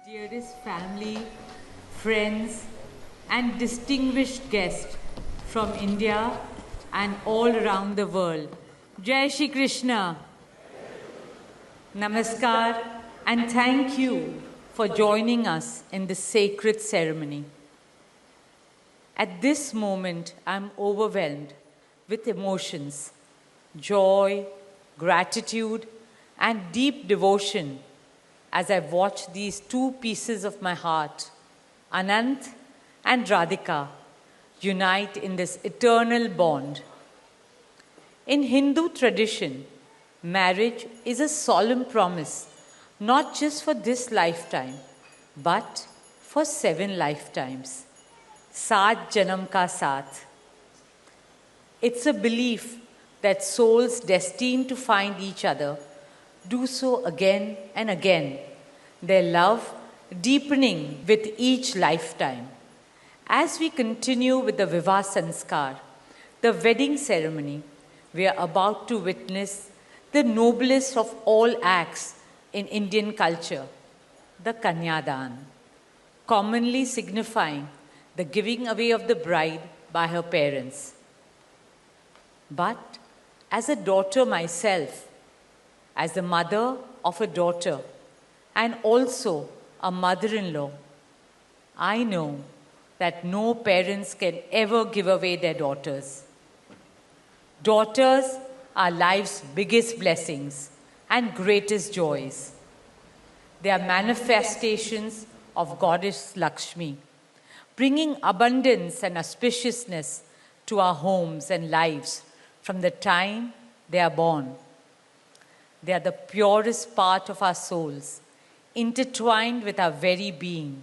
Dearest family, friends, and distinguished guests from India and all around the world. Jai Shri Krishna. Namaskar, and thank you for joining us in this sacred ceremony. At this moment, I'm overwhelmed with emotions, joy, gratitude, and deep devotion as I watch these two pieces of my heart, Anant and Radhika, unite in this eternal bond. In Hindu tradition, marriage is a solemn promise, not just for this lifetime, but for 7 lifetimes. Saat Janam Ka Saath. It's a belief that souls destined to find each other do so again and again, their love deepening with each lifetime. As we continue with the Vivah Sanskar, the wedding ceremony, we are about to witness the noblest of all acts in Indian culture, the Kanyadan, commonly signifying the giving away of the bride by her parents. But as a daughter myself, as the mother of a daughter and also a mother-in-law, I know that no parents can ever give away their daughters. Daughters are life's biggest blessings and greatest joys. They are manifestations of Goddess Lakshmi, bringing abundance and auspiciousness to our homes and lives from the time they are born. They are the purest part of our souls, intertwined with our very being.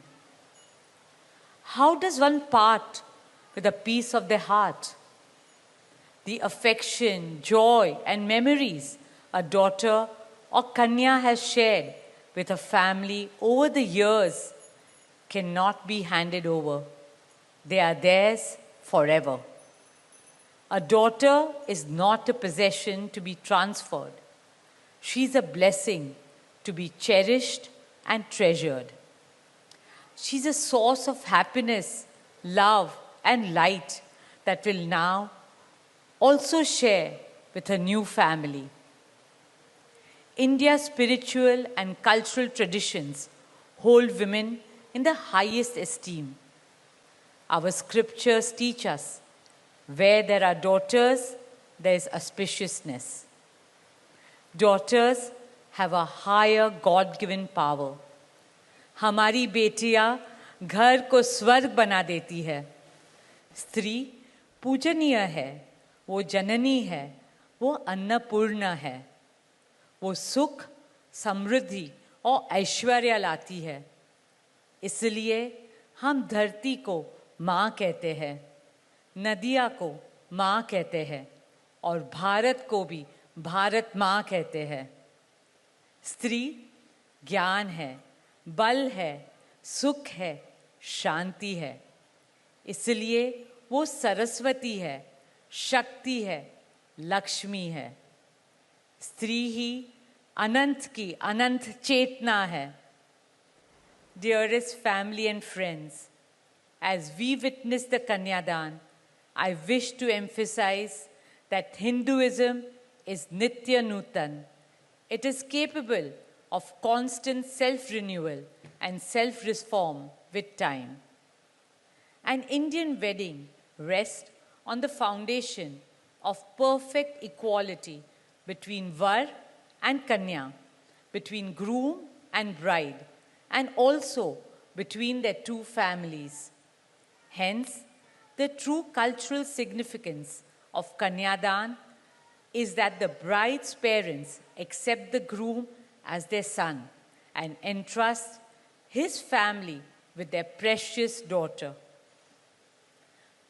How does one part with a piece of their heart? The affection, joy, and memories a daughter or Kanya has shared with her family over the years cannot be handed over. They are theirs forever. A daughter is not a possession to be transferred. She's a blessing to be cherished and treasured. She's a source of happiness, love, and light that will now also share with her new family. India's spiritual and cultural traditions hold women in the highest esteem. Our scriptures teach us, where there are daughters, there is auspiciousness. Daughters have a higher God-given power. हमारी बेटियां घर को स्वर्ग बना देती है. स्त्री पूजनीय है, वो जननी है, वो अन्नपूर्णा है. वो सुख, समृद्धि और ऐश्वर्य लाती है. इसलिए हम धरती को माँ कहते हैं, नदियाँ को माँ कहते हैं और भारत को भी भारत माँ कहते हैं. स्त्री ज्ञान है, बल है, सुख है, शांति है. इसलिए वो सरस्वती है, शक्ति है, लक्ष्मी है. स्त्री ही अनंत की अनंत चेतना है. Dearest family and friends, as we witness the Kanyadan, I wish to emphasize that Hinduism is Nitya Nutan. It is capable of constant self-renewal and self-reform with time. An Indian wedding rests on the foundation of perfect equality between Var and Kanya, between groom and bride, and also between their two families. Hence, the true cultural significance of Kanyadan is that the bride's parents accept the groom as their son and entrust his family with their precious daughter.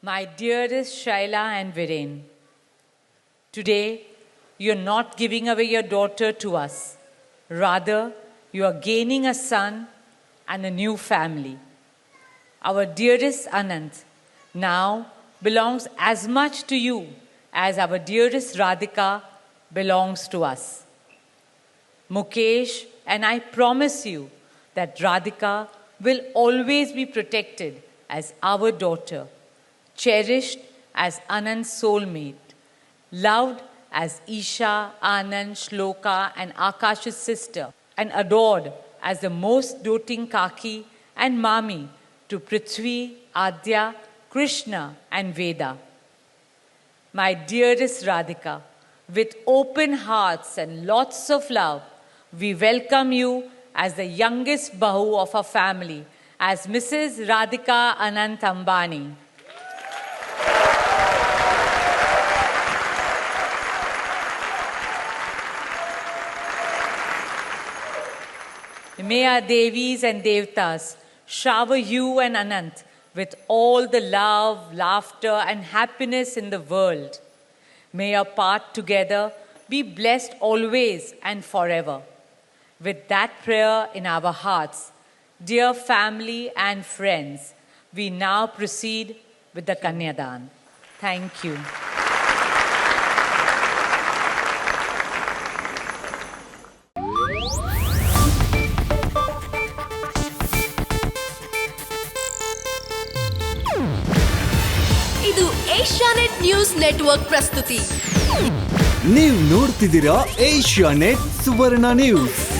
My dearest Shaila and Viren, today you're not giving away your daughter to us. Rather, you are gaining a son and a new family. Our dearest Anant now belongs as much to you as our dearest Radhika belongs to us. Mukesh and I promise you that Radhika will always be protected as our daughter, cherished as Anand's soulmate, loved as Isha, Anand, Shloka, and Akash's sister, and adored as the most doting Kaki and Mami to Prithvi, Adya, Krishna, and Veda. My dearest Radhika, with open hearts and lots of love, we welcome you as the youngest Bahu of our family, as Mrs. Radhika Anant Ambani. May our Devis and Devtas shower you and Anant with all the love, laughter, and happiness in the world. May our path together be blessed always and forever. With that prayer in our hearts, dear family and friends, we now proceed with the Kanyadan. Thank you. ಇದು Asianet news network ಪ್ರಸ್ತುತಿ. ನೀವು ನೋಡ್ತಿದ್ದೀರಾ Asianet ಸುವರ್ಣ news.